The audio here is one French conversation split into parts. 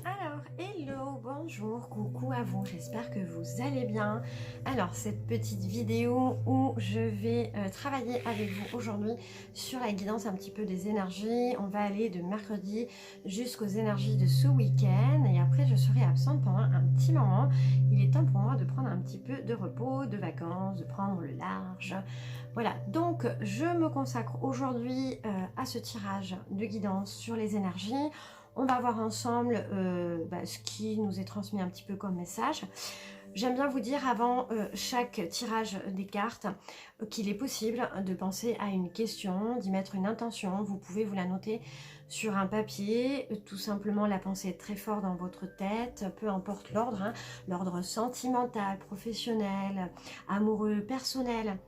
Alors, hello, bonjour, coucou à vous, j'espère que vous allez bien. Alors, cette petite vidéo où je vais travailler avec vous aujourd'hui sur la guidance un petit peu des énergies. On va aller de mercredi jusqu'aux énergies de ce week-end et après je serai absente pendant un petit moment. Il est temps pour moi de prendre un petit peu de repos, de vacances, de prendre le large. Voilà, donc je me consacre aujourd'hui à ce tirage de guidance sur les énergies. On va voir ensemble ce qui nous est transmis un petit peu comme message. J'aime bien vous dire avant chaque tirage des cartes qu'il est possible de penser à une question, d'y mettre une intention. Vous pouvez vous la noter sur un papier, tout simplement la penser très fort dans votre tête, peu importe l'ordre, hein, l'ordre sentimental, professionnel, amoureux, personnel.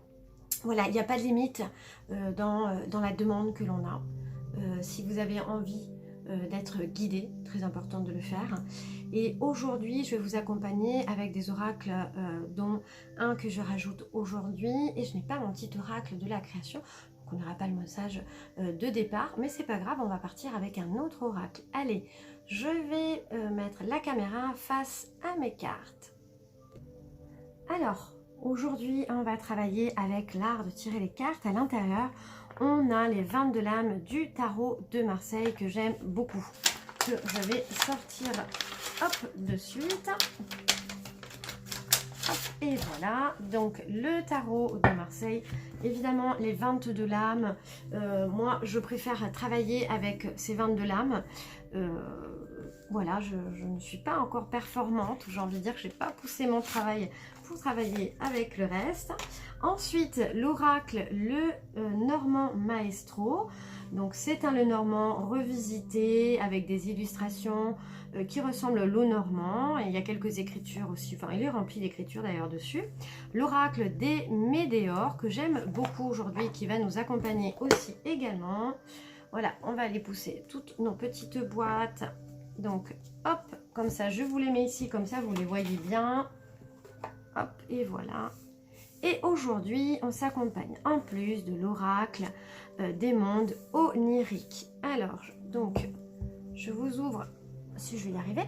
Voilà, il n'y a pas de limite dans la demande que l'on a. Si vous avez envie d'être guidé, très important de le faire. Et aujourd'hui, je vais vous accompagner avec des oracles, dont un que je rajoute aujourd'hui. Et je n'ai pas mon petit oracle de la création, donc on n'aura pas le message de départ, mais c'est pas grave, on va partir avec un autre oracle. Allez, je vais mettre la caméra face à mes cartes. Alors, aujourd'hui, on va travailler avec l'art de tirer les cartes. À l'intérieur, on a les 22 lames du tarot de Marseille que j'aime beaucoup. Que je vais sortir hop, de suite. Hop, et voilà, donc le tarot de Marseille. Évidemment, les 22 lames. Moi, je préfère travailler avec ces 22 lames. Voilà, je ne suis pas encore performante, j'ai envie de dire que je n'ai pas poussé mon travail pour travailler avec le reste. Ensuite, l'oracle, le Normand Maestro. Donc c'est un Lenormand revisité avec des illustrations qui ressemblent au Normand. Et il y a quelques écritures aussi, enfin il est rempli d'écritures d'ailleurs dessus. L'oracle des Médéors que j'aime beaucoup aujourd'hui, qui va nous accompagner aussi également. Voilà, on va aller pousser toutes nos petites boîtes. Donc, hop, comme ça, je vous les mets ici, comme ça, vous les voyez bien. Hop, et voilà. Et aujourd'hui, on s'accompagne en plus de l'oracle des mondes oniriques. Alors, donc, je vous ouvre, si je vais y arriver,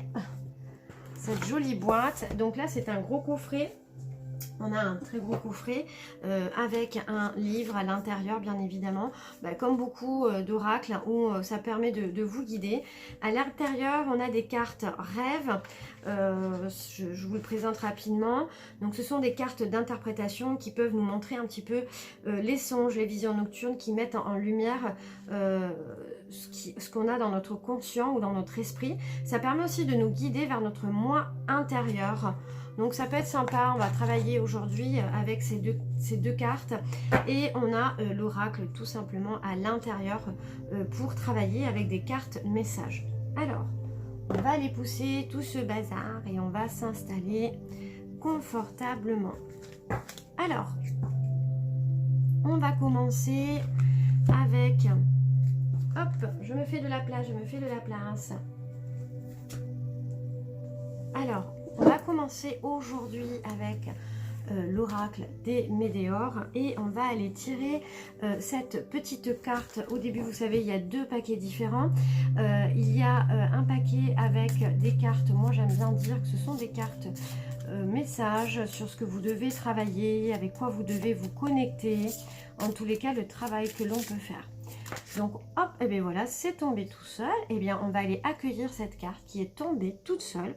cette jolie boîte. Donc là, c'est un gros coffret. On a un très gros coffret avec un livre à l'intérieur, bien évidemment, comme beaucoup d'oracles, où ça permet de vous guider. À l'intérieur, on a des cartes rêves. Je vous le présente rapidement. Donc, ce sont des cartes d'interprétation qui peuvent nous montrer un petit peu les songes, les visions nocturnes, qui mettent en lumière ce qu'on a dans notre conscient ou dans notre esprit. Ça permet aussi de nous guider vers notre moi intérieur. Donc ça peut être sympa, on va travailler aujourd'hui avec ces deux cartes et on a l'oracle tout simplement à l'intérieur pour travailler avec des cartes messages. Alors, on va aller pousser tout ce bazar et on va s'installer confortablement. Alors, on va commencer avec, hop, je me fais de la place, Alors, on va commencer aujourd'hui avec l'oracle des Médéors et on va aller tirer cette petite carte. Au début, vous savez, il y a deux paquets différents. Il y a un paquet avec des cartes. Moi, j'aime bien dire que ce sont des cartes messages sur ce que vous devez travailler, avec quoi vous devez vous connecter. En tous les cas, le travail que l'on peut faire. Donc hop, et bien voilà, c'est tombé tout seul. Et bien on va aller accueillir cette carte qui est tombée toute seule.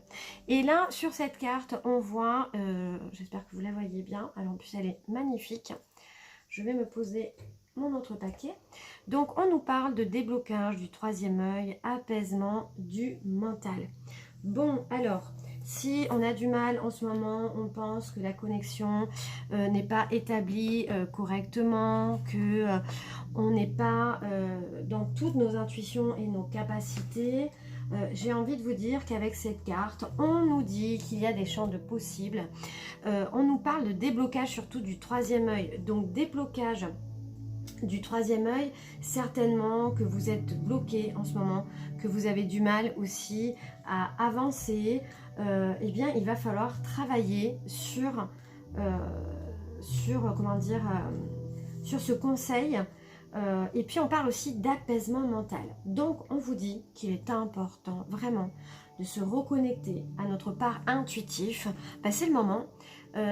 Et là, sur cette carte, on voit, j'espère que vous la voyez bien, alors en plus elle est magnifique. Je vais me poser mon autre paquet. Donc on nous parle de déblocage du troisième œil, apaisement du mental. Bon, alors, si on a du mal en ce moment, on pense que la connexion n'est pas établie correctement, que on n'est pas dans toutes nos intuitions et nos capacités, j'ai envie de vous dire qu'avec cette carte, on nous dit qu'il y a des champs de possibles. On nous parle de déblocage surtout du troisième œil. Donc déblocage du troisième œil, certainement que vous êtes bloqué en ce moment, que vous avez du mal aussi à avancer, eh bien il va falloir travailler sur comment dire, sur ce conseil. Et puis on parle aussi d'apaisement mental. Donc on vous dit qu'il est important vraiment de se reconnecter à notre part intuitif, bah, c'est le moment.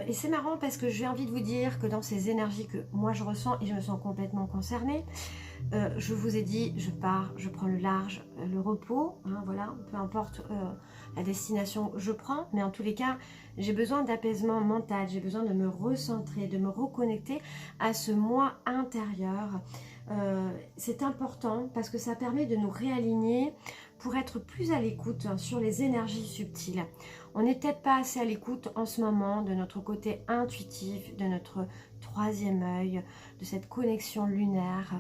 Et c'est marrant parce que j'ai envie de vous dire que dans ces énergies que moi je ressens et je me sens complètement concernée, je vous ai dit, je pars, je prends le large, le repos, hein, voilà, peu importe la destination que je prends, mais en tous les cas, j'ai besoin d'apaisement mental, j'ai besoin de me recentrer, de me reconnecter à ce moi intérieur. C'est important parce que ça permet de nous réaligner pour être plus à l'écoute sur les énergies subtiles. On n'est peut-être pas assez à l'écoute en ce moment de notre côté intuitif, de notre troisième œil, de cette connexion lunaire.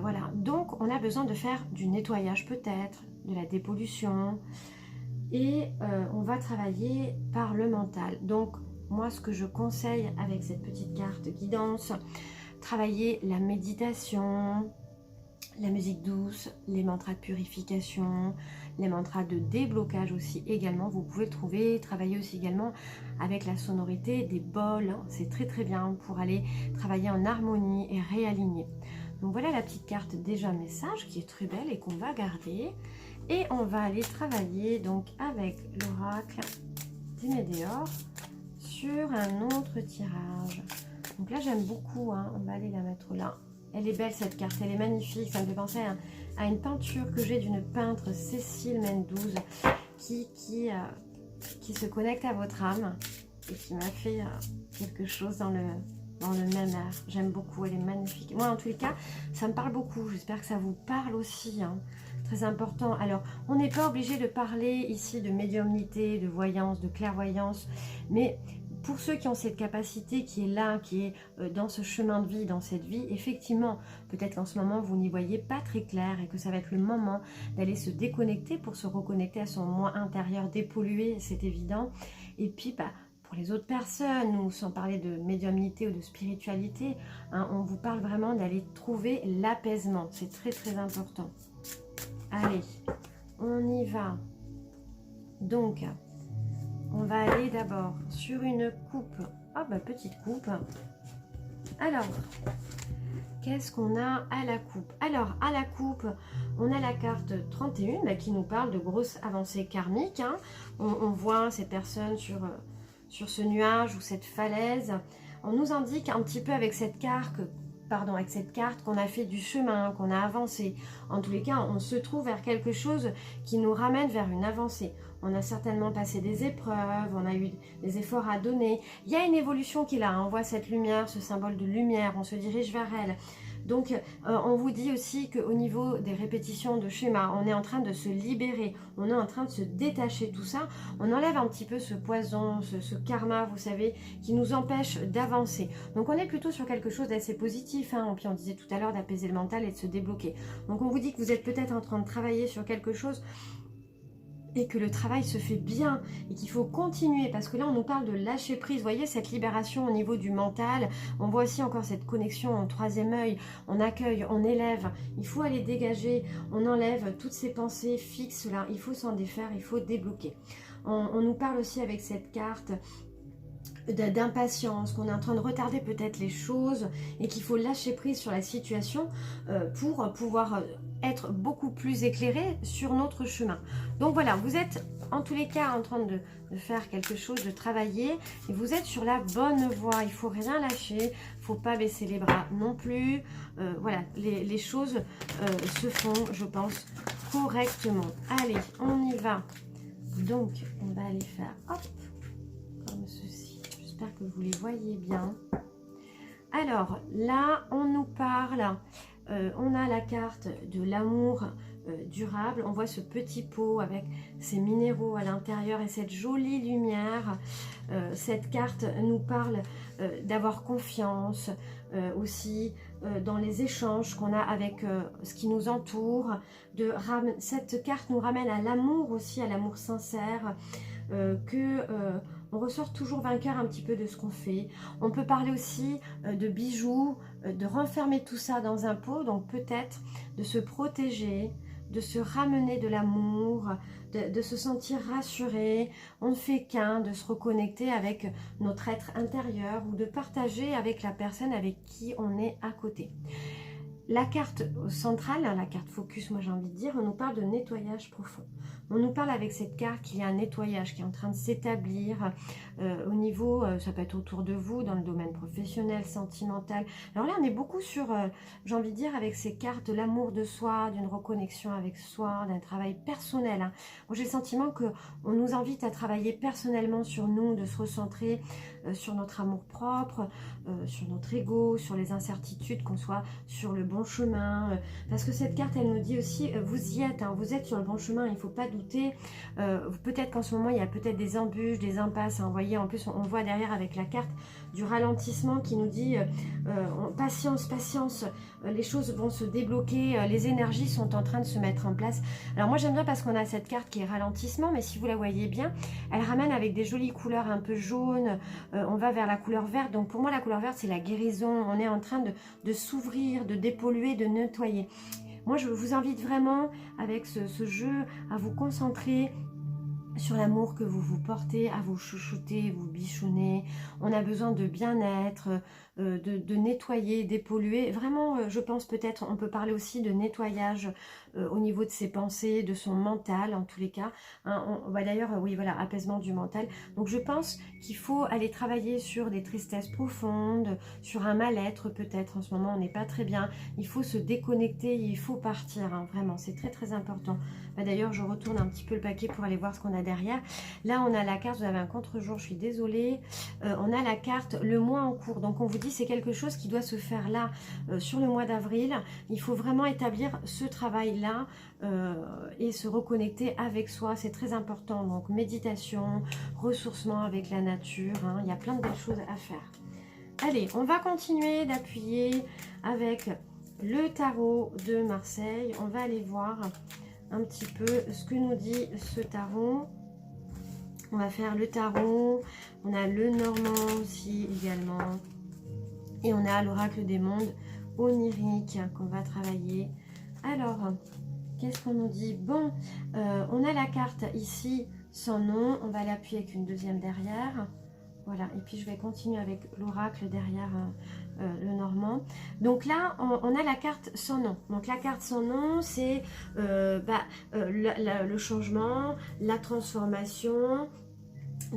Voilà, donc on a besoin de faire du nettoyage peut-être, de la dépollution, et on va travailler par le mental. Donc moi ce que je conseille avec cette petite carte guidance, travailler la méditation, la musique douce, les mantras de purification, les mantras de déblocage aussi également. Vous pouvez le trouver, travailler aussi également avec la sonorité des bols. C'est très très bien pour aller travailler en harmonie et réaligner. Donc voilà la petite carte déjà message qui est très belle et qu'on va garder. Et on va aller travailler donc avec l'oracle des Médéors sur un autre tirage. Donc là j'aime beaucoup, hein. On va aller la mettre là. Elle est belle cette carte, elle est magnifique, ça me fait penser à une peinture que j'ai d'une peintre Cécile Mendouz qui se connecte à votre âme et qui m'a fait quelque chose dans le même air. J'aime beaucoup, elle est magnifique. Moi en tous les cas, ça me parle beaucoup, j'espère que ça vous parle aussi, hein. Très important. Alors, on n'est pas obligé de parler ici de médiumnité, de voyance, de clairvoyance, mais pour ceux qui ont cette capacité qui est là, qui est dans ce chemin de vie, dans cette vie, effectivement, peut-être qu'en ce moment, vous n'y voyez pas très clair et que ça va être le moment d'aller se déconnecter pour se reconnecter à son moi intérieur dépollué, c'est évident. Et puis, bah, pour les autres personnes, ou sans parler de médiumnité ou de spiritualité, hein, on vous parle vraiment d'aller trouver l'apaisement. C'est très, très important. Allez, on y va. Donc, on va aller d'abord sur une coupe. Ah bah petite coupe. Alors, qu'est-ce qu'on a à la coupe? Alors, à la coupe, on a la carte 31 bah, qui nous parle de grosses avancées karmiques. Hein. On voit ces personnes sur ce nuage ou cette falaise. On nous indique un petit peu avec cette carte qu'on a fait du chemin, qu'on a avancé. En tous les cas, on se trouve vers quelque chose qui nous ramène vers une avancée. On a certainement passé des épreuves, on a eu des efforts à donner. Il y a une évolution qui est là, hein. On voit cette lumière, ce symbole de lumière, on se dirige vers elle. Donc, on vous dit aussi qu'au niveau des répétitions de schémas, on est en train de se libérer, on est en train de se détacher de tout ça. On enlève un petit peu ce poison, ce karma, vous savez, qui nous empêche d'avancer. Donc, on est plutôt sur quelque chose d'assez positif. Hein. Puis, on disait tout à l'heure d'apaiser le mental et de se débloquer. Donc, on vous dit que vous êtes peut-être en train de travailler sur quelque chose et que le travail se fait bien et qu'il faut continuer parce que là on nous parle de lâcher prise, vous voyez cette libération au niveau du mental, on voit aussi encore cette connexion en troisième œil, on accueille, on élève, il faut aller dégager, on enlève toutes ces pensées fixes là, il faut s'en défaire, il faut débloquer. On nous parle aussi avec cette carte d'impatience, qu'on est en train de retarder peut-être les choses et qu'il faut lâcher prise sur la situation pour pouvoir être beaucoup plus éclairé sur notre chemin. Donc voilà, vous êtes en tous les cas en train de faire quelque chose, de travailler et vous êtes sur la bonne voie. Il faut rien lâcher, il ne faut pas baisser les bras non plus. Voilà, les choses se font, je pense, correctement. Allez, on y va. Donc, on va aller faire hop, comme ceci. J'espère que vous les voyez bien. Alors, là, on nous parle, on a la carte de l'amour durable. On voit ce petit pot avec ces minéraux à l'intérieur et cette jolie lumière. Cette carte nous parle d'avoir confiance aussi dans les échanges qu'on a avec ce qui nous entoure. Cette carte nous ramène à l'amour aussi, à l'amour sincère, on ressort toujours vainqueur un petit peu de ce qu'on fait. On peut parler aussi de bijoux, de renfermer tout ça dans un pot, donc peut-être de se protéger, de se ramener de l'amour, de se sentir rassuré. On ne fait qu'un, de se reconnecter avec notre être intérieur ou de partager avec la personne avec qui on est à côté. la carte centrale, la carte focus, moi j'ai envie de dire, on nous parle de nettoyage profond. On nous parle avec cette carte qu'il y a un nettoyage qui est en train de s'établir au niveau, ça peut être autour de vous, dans le domaine professionnel, sentimental. Alors là, on est beaucoup sur, j'ai envie de dire, avec ces cartes, l'amour de soi, d'une reconnexion avec soi, d'un travail personnel. Hein. Moi, j'ai le sentiment qu'on nous invite à travailler personnellement sur nous, de se recentrer sur notre amour propre, sur notre ego, sur les incertitudes, qu'on soit sur le bon chemin. Parce que cette carte, elle nous dit aussi, vous y êtes, hein, vous êtes sur le bon chemin, il ne faut pas douter. Peut-être qu'en ce moment, il y a peut-être des embûches, des impasses. Hein, vous voyez, en plus, on voit derrière avec la carte du ralentissement qui nous dit patience, patience, les choses vont se débloquer, les énergies sont en train de se mettre en place. Alors moi, j'aime bien parce qu'on a cette carte qui est ralentissement, mais si vous la voyez bien, elle ramène avec des jolies couleurs un peu jaunes. On va vers la couleur verte. Donc pour moi, la couleur verte, c'est la guérison. On est en train de s'ouvrir, de dépolluer, de nettoyer. Moi, je vous invite vraiment, avec ce jeu, à vous concentrer sur l'amour que vous vous portez, à vous chouchouter, vous bichonner. On a besoin de bien-être, de nettoyer, dépolluer. Vraiment, je pense peut-être, on peut parler aussi de nettoyage au niveau de ses pensées, de son mental, en tous les cas. Hein, d'ailleurs, oui, voilà, apaisement du mental. Donc, je pense qu'il faut aller travailler sur des tristesses profondes, sur un mal-être peut-être. En ce moment, on n'est pas très bien. Il faut se déconnecter, il faut partir, hein, vraiment. C'est très, très important. D'ailleurs, je retourne un petit peu le paquet pour aller voir ce qu'on a derrière. Là, on a la carte, vous avez un contre-jour, je suis désolée. On a la carte le mois en cours. Donc, on vous dit c'est quelque chose qui doit se faire là, sur le mois d'avril. Il faut vraiment établir ce travail-là et se reconnecter avec soi. C'est très important. Donc, méditation, ressourcement avec la nature. Hein. Il y a plein de belles choses à faire. Allez, on va continuer d'appuyer avec le tarot de Marseille. On va aller voir un petit peu ce que nous dit ce tarot. On va faire le tarot, on a le normand aussi également, et on a l'oracle des mondes onirique qu'on va travailler. Alors, qu'est-ce qu'on nous dit? Bon, on a la carte ici sans nom, on va l'appuyer avec une deuxième derrière. Voilà, et puis je vais continuer avec l'oracle derrière le normand. Donc là, on a la carte sans nom. Donc la carte sans nom, c'est le changement, la transformation,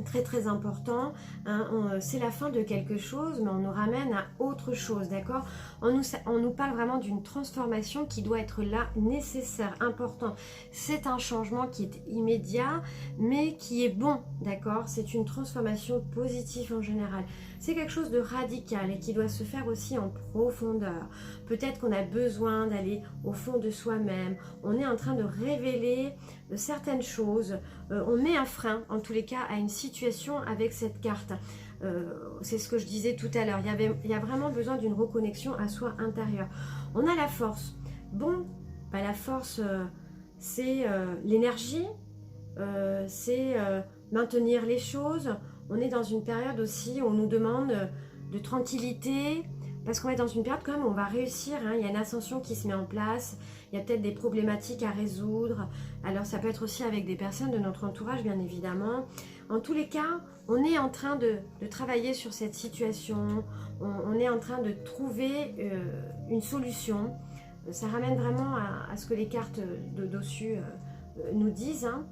très très important, hein, c'est la fin de quelque chose, mais on nous ramène à autre chose, d'accord? On nous parle vraiment d'une transformation qui doit être là, nécessaire, important. C'est un changement qui est immédiat, mais qui est bon, d'accord? C'est une transformation positive en général. C'est quelque chose de radical et qui doit se faire aussi en profondeur. Peut-être qu'on a besoin d'aller au fond de soi-même. On est en train de révéler certaines choses. On met un frein, en tous les cas, à une situation avec cette carte. C'est ce que je disais tout à l'heure. Il y a vraiment besoin d'une reconnexion à soi intérieur. On a la force. Bon, la force, c'est l'énergie, c'est maintenir les choses. On est dans une période aussi où on nous demande de tranquillité, parce qu'on est dans une période quand même où on va réussir, hein. Il y a une ascension qui se met en place, il y a peut-être des problématiques à résoudre. Alors ça peut être aussi avec des personnes de notre entourage, bien évidemment. En tous les cas, on est en train de travailler sur cette situation, on est en train de trouver une solution. Ça ramène vraiment à ce que les cartes dessus nous disent, hein.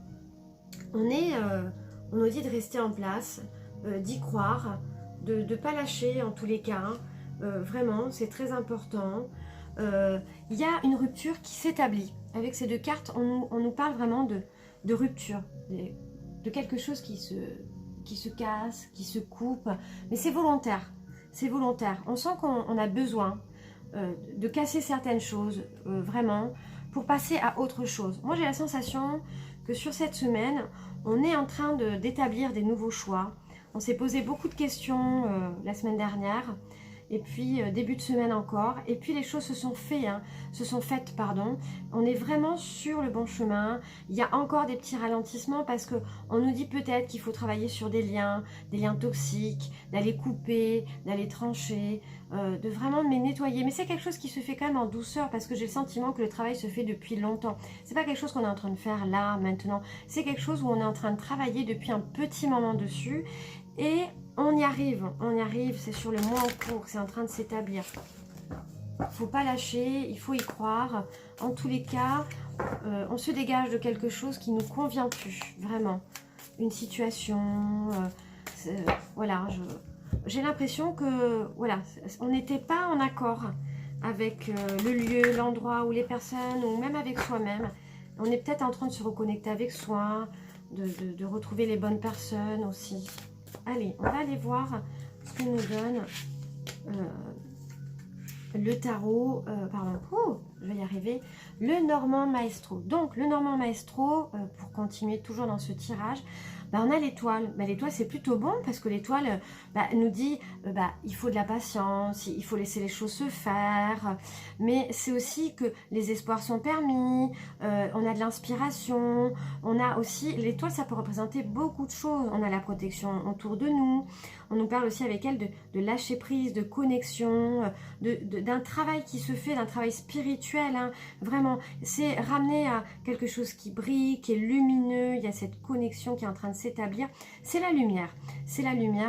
On nous dit de rester en place, d'y croire, de ne pas lâcher en tous les cas. Vraiment, c'est très important. Il y a une rupture qui s'établit. Avec ces deux cartes, on nous parle vraiment de rupture, de quelque chose qui se casse, qui se coupe. Mais c'est volontaire. C'est volontaire. On sent qu'on a besoin de casser certaines choses, vraiment, pour passer à autre chose. Moi, j'ai la sensation que sur cette semaine, on est en train d'établir des nouveaux choix. On s'est posé beaucoup de questions la semaine dernière, et puis début de semaine encore, et puis les choses se sont faites, pardon. On est vraiment sur le bon chemin. Il y a encore des petits ralentissements parce qu'on nous dit peut-être qu'il faut travailler sur des liens toxiques, d'aller couper, d'aller trancher, de vraiment les nettoyer. Mais c'est quelque chose qui se fait quand même en douceur parce que j'ai le sentiment que le travail se fait depuis longtemps. C'est pas quelque chose qu'on est en train de faire là, maintenant. C'est quelque chose où on est en train de travailler depuis un petit moment dessus. Et on y arrive, c'est sur le mois en cours, c'est en train de s'établir. faut pas lâcher, il faut y croire. En tous les cas, on se dégage de quelque chose qui ne nous convient plus, vraiment. Une situation, voilà, j'ai l'impression que, voilà, on n'était pas en accord avec le lieu, l'endroit ou les personnes, ou même avec soi-même. On est peut-être en train de se reconnecter avec soi, de retrouver les bonnes personnes aussi. Allez, on va aller voir ce que nous donne le tarot, pardon, je vais y arriver, le Normand Maestro. Donc, le Normand Maestro, pour continuer toujours dans ce tirage, on a l'étoile. L'étoile, c'est plutôt bon parce que l'étoile nous dit il faut de la patience, il faut laisser les choses se faire. Mais c'est aussi que les espoirs sont permis, on a de l'inspiration, on a aussi... L'étoile, ça peut représenter beaucoup de choses. On a la protection autour de nous. On nous parle aussi avec elle de lâcher prise, de connexion, d'un travail qui se fait, d'un travail spirituel. Hein. Vraiment, c'est ramener à quelque chose qui brille, qui est lumineux. Il y a cette connexion qui est en train de s'établir. C'est la lumière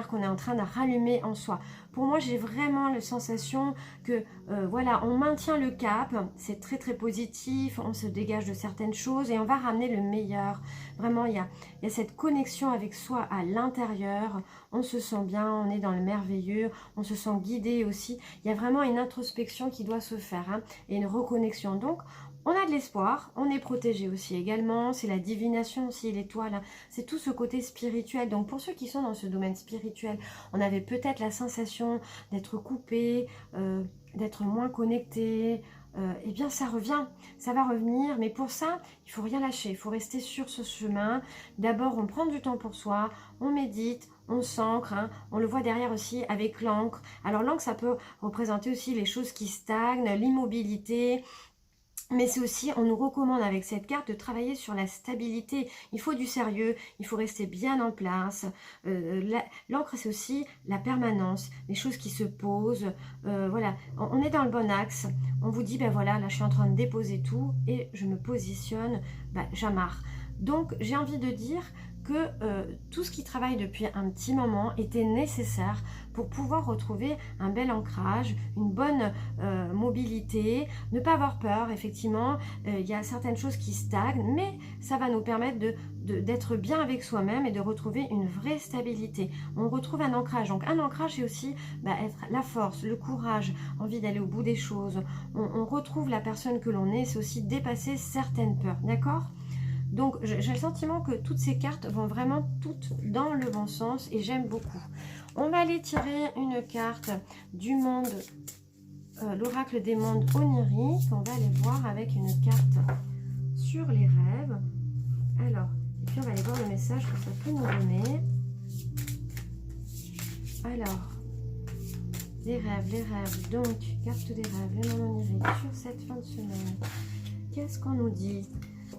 qu'on est en train de rallumer en soi. Pour moi, j'ai vraiment la sensation que, voilà, on maintient le cap, c'est très très positif, on se dégage de certaines choses et on va ramener le meilleur. Vraiment, il y a cette connexion avec soi à l'intérieur, on se sent bien, on est dans le merveilleux, on se sent guidé aussi. Il y a vraiment une introspection qui doit se faire hein, et une reconnexion. Donc, on a de l'espoir, on est protégé aussi également, c'est la divination aussi, l'étoile, hein. C'est tout ce côté spirituel. Donc pour ceux qui sont dans ce domaine spirituel, on avait peut-être la sensation d'être coupé, d'être moins connecté, eh bien ça revient, ça va revenir, mais pour ça, il faut rien lâcher, il faut rester sur ce chemin. D'abord, on prend du temps pour soi, on médite, on s'ancre, hein. On le voit derrière aussi avec l'encre. Alors l'encre, ça peut représenter aussi les choses qui stagnent, l'immobilité. Mais c'est aussi, on nous recommande avec cette carte de travailler sur la stabilité. Il faut du sérieux, il faut rester bien en place. L'encre, c'est aussi la permanence, les choses qui se posent. Voilà, on est dans le bon axe. On vous dit, ben voilà, là je suis en train de déposer tout et je me positionne, j'amarre. Donc j'ai envie de dire que tout ce qui travaille depuis un petit moment était nécessaire pour pouvoir retrouver un bel ancrage, une bonne mobilité, ne pas avoir peur, effectivement, il y a certaines choses qui stagnent, mais ça va nous permettre d'être bien avec soi-même et de retrouver une vraie stabilité. On retrouve un ancrage, donc un ancrage c'est aussi être la force, le courage, envie d'aller au bout des choses, on retrouve la personne que l'on est, c'est aussi dépasser certaines peurs, d'accord ? Donc, j'ai le sentiment que toutes ces cartes vont vraiment toutes dans le bon sens et j'aime beaucoup. On va aller tirer une carte du monde, l'oracle des mondes oniriques. On va aller voir avec une carte sur les rêves. Alors, et puis on va aller voir le message que ça peut nous donner. Alors, les rêves. Donc, carte des rêves, les mondes oniriques sur cette fin de semaine. Qu'est-ce qu'on nous dit ?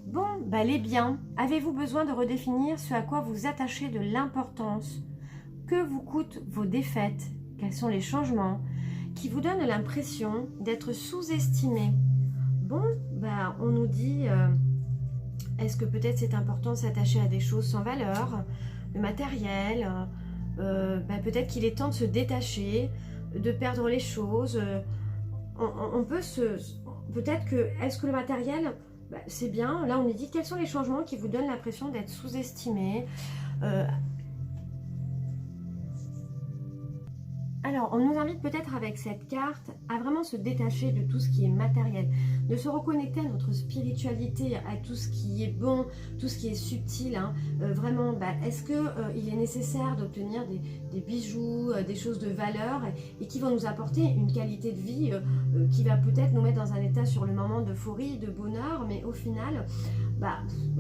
Bon, les biens. Avez-vous besoin de redéfinir ce à quoi vous attachez de l'importance? Que vous coûtent vos défaites? Quels sont les changements qui vous donnent l'impression d'être sous-estimé? Bon, on nous dit, est-ce que peut-être c'est important de s'attacher à des choses sans valeur, le matériel, peut-être qu'il est temps de se détacher, de perdre les choses. On peut peut-être que, est-ce que le matériel... c'est bien, là on nous dit quels sont les changements qui vous donnent l'impression d'être sous-estimé. Alors on nous invite peut-être avec cette carte à vraiment se détacher de tout ce qui est matériel, de se reconnecter à notre spiritualité, à tout ce qui est bon, tout ce qui est subtil, hein. Vraiment, est-ce qu'il est nécessaire d'obtenir des bijoux, des choses de valeur et qui vont nous apporter une qualité de vie qui va peut-être nous mettre dans un état sur le moment d'euphorie, de bonheur, mais au final,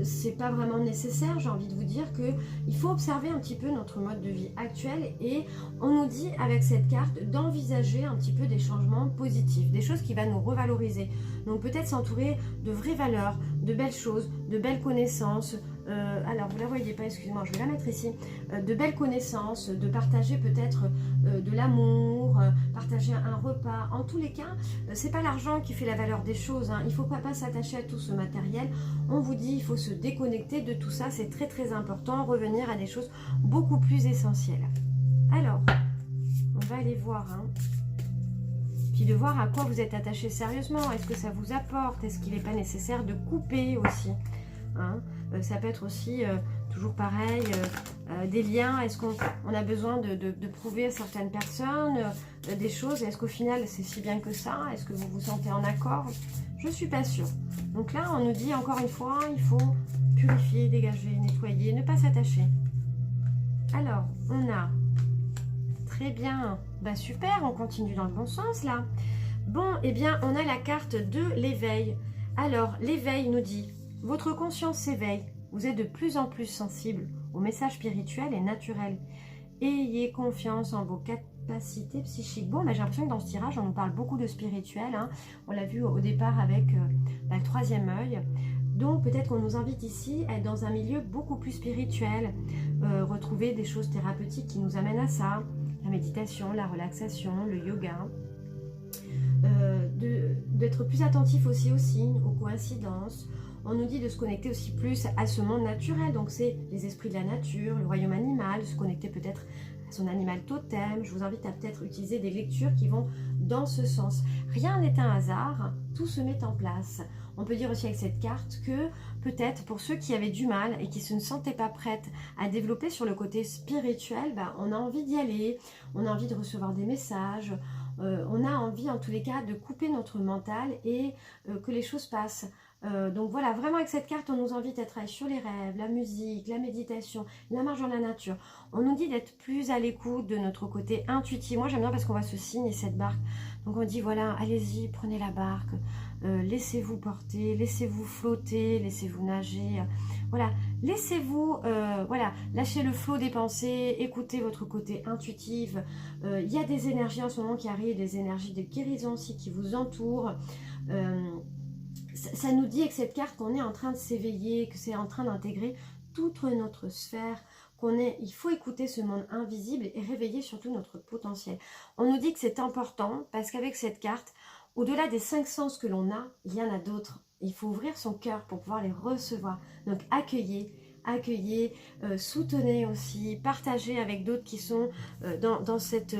c'est pas vraiment nécessaire. J'ai envie de vous dire qu'il faut observer un petit peu notre mode de vie actuel et on nous dit avec cette carte d'envisager un petit peu des changements positifs, des choses qui vont nous revaloriser. Donc peut-être s'entourer de vraies valeurs, de belles choses, de belles connaissances. Alors vous la voyez pas, excusez-moi, je vais la mettre ici. De belles connaissances, de partager peut-être de l'amour, partager un repas. En tous les cas, c'est pas l'argent qui fait la valeur des choses, hein. Il faut pas s'attacher à tout ce matériel. On vous dit, il faut se déconnecter de tout ça, c'est très très important, revenir à des choses beaucoup plus essentielles. Alors, on va aller voir, hein. Puis de voir à quoi vous êtes attaché sérieusement. Est-ce que ça vous apporte? Est-ce qu'il n'est pas nécessaire de couper aussi, hein? Ça peut être aussi, toujours pareil, des liens. Est-ce qu'on a besoin de prouver à certaines personnes des choses? Est-ce qu'au final, c'est si bien que ça? Est-ce que vous vous sentez en accord? Je ne suis pas sûre. Donc là, on nous dit encore une fois, il faut purifier, dégager, nettoyer, ne pas s'attacher. Alors, on a... Très bien. Bah super, on continue dans le bon sens là. Bon, eh bien, on a la carte de l'éveil. Alors, l'éveil nous dit, votre conscience s'éveille. Vous êtes de plus en plus sensible aux messages spirituels et naturels. Ayez confiance en vos capacités psychiques. Bon, bah, j'ai l'impression que dans ce tirage, on nous parle beaucoup de spirituel, hein. On l'a vu au départ avec le troisième œil. Donc, peut-être qu'on nous invite ici à être dans un milieu beaucoup plus spirituel. Retrouver des choses thérapeutiques qui nous amènent à ça. La méditation, la relaxation, le yoga. D'être plus attentif aussi aux signes, aux coïncidences. On nous dit de se connecter aussi plus à ce monde naturel, donc c'est les esprits de la nature, le royaume animal, se connecter peut-être à son animal totem. Je vous invite à peut-être utiliser des lectures qui vont dans ce sens. Rien n'est un hasard, tout se met en place. On peut dire aussi avec cette carte que peut-être pour ceux qui avaient du mal et qui ne se sentaient pas prêtes à développer sur le côté spirituel, bah, on a envie d'y aller, on a envie de recevoir des messages, on a envie en tous les cas de couper notre mental et que les choses passent. Donc voilà, vraiment avec cette carte, on nous invite à travailler sur les rêves, la musique, la méditation, la marche dans la nature. On nous dit d'être plus à l'écoute de notre côté intuitif. Moi, j'aime bien parce qu'on voit ce signe et cette barque. Donc on dit, voilà, allez-y, prenez la barque, laissez-vous porter, laissez-vous flotter, laissez-vous nager. Voilà, laissez-vous, voilà, lâchez le flot des pensées, écoutez votre côté intuitif. Il y a des énergies en ce moment qui arrivent, des énergies de guérison aussi qui vous entourent. Ça nous dit avec cette carte qu'on est en train de s'éveiller, que c'est en train d'intégrer toute notre sphère, il faut écouter ce monde invisible et réveiller surtout notre potentiel. On nous dit que c'est important parce qu'avec cette carte, au-delà des 5 sens que l'on a, il y en a d'autres. Il faut ouvrir son cœur pour pouvoir les recevoir. Donc accueillez, soutenez aussi, partagez avec d'autres qui sont dans cette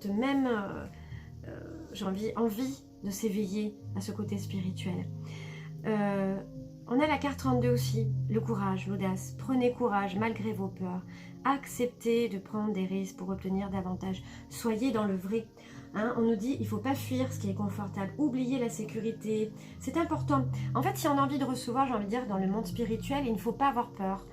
même envie de s'éveiller à ce côté spirituel. On a la carte 32 aussi, le courage, l'audace. Prenez courage malgré vos peurs. Acceptez de prendre des risques pour obtenir davantage. Soyez dans le vrai. Hein, on nous dit il ne faut pas fuir ce qui est confortable. Oubliez la sécurité. C'est important. En fait, si on a envie de recevoir, j'ai envie de dire, dans le monde spirituel, il ne faut pas avoir peur.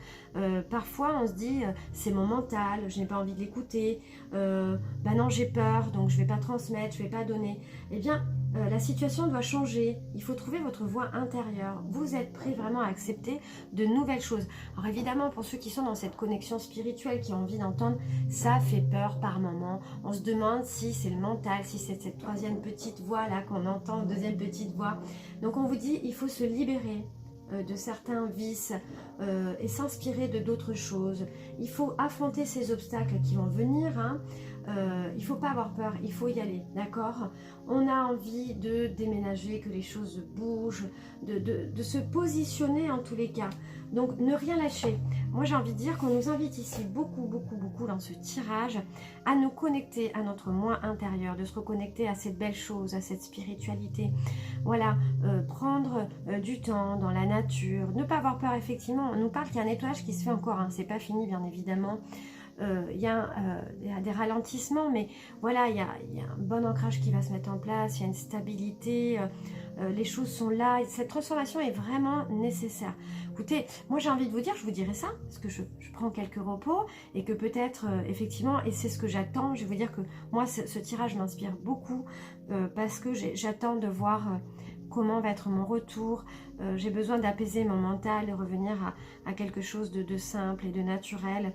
Parfois, on se dit c'est mon mental, je n'ai pas envie de l'écouter. Ben non, j'ai peur, donc je ne vais pas transmettre, je ne vais pas donner. Eh bien, la situation doit changer. Il faut trouver votre voie intérieure. Vous êtes prêt vraiment à accepter de nouvelles choses. Alors évidemment, pour ceux qui sont dans cette connexion spirituelle, qui ont envie d'entendre, ça fait peur par moment. On se demande si c'est le mental, si c'est cette troisième petite voix là qu'on entend, deuxième petite voix. Donc on vous dit, il faut se libérer de certains vices et s'inspirer de d'autres choses. Il faut affronter ces obstacles qui vont venir, hein. Il ne faut pas avoir peur, il faut y aller, d'accord? On a envie de déménager, que les choses bougent, de se positionner en tous les cas. Donc ne rien lâcher. Moi j'ai envie de dire qu'on nous invite ici beaucoup dans ce tirage à nous connecter à notre moi intérieur, de se reconnecter à cette belle chose, à cette spiritualité. Voilà, prendre du temps dans la nature, ne pas avoir peur effectivement. On nous parle qu'il y a un nettoyage qui se fait encore, hein. C'est pas fini bien évidemment. Il y a des ralentissements, mais voilà, il y a un bon ancrage qui va se mettre en place, il y a une stabilité, les choses sont là, cette transformation est vraiment nécessaire. Écoutez, moi j'ai envie de vous dire, je vous dirai ça, parce que je prends quelques repos, et que peut-être, effectivement, et c'est ce que j'attends, je vais vous dire que moi ce tirage m'inspire beaucoup, parce que j'attends de voir comment va être mon retour. J'ai besoin d'apaiser mon mental, de revenir à quelque chose de simple et de naturel,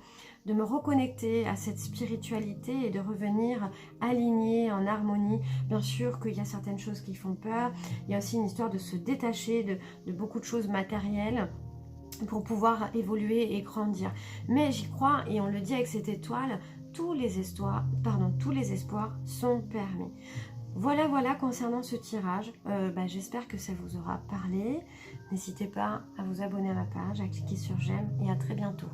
de me reconnecter à cette spiritualité et de revenir aligné, en harmonie. Bien sûr qu'il y a certaines choses qui font peur, il y a aussi une histoire de se détacher de beaucoup de choses matérielles pour pouvoir évoluer et grandir. Mais j'y crois et on le dit avec cette étoile, tous les espoirs sont permis. Voilà concernant ce tirage. J'espère que ça vous aura parlé. N'hésitez pas à vous abonner à ma page, à cliquer sur j'aime et à très bientôt.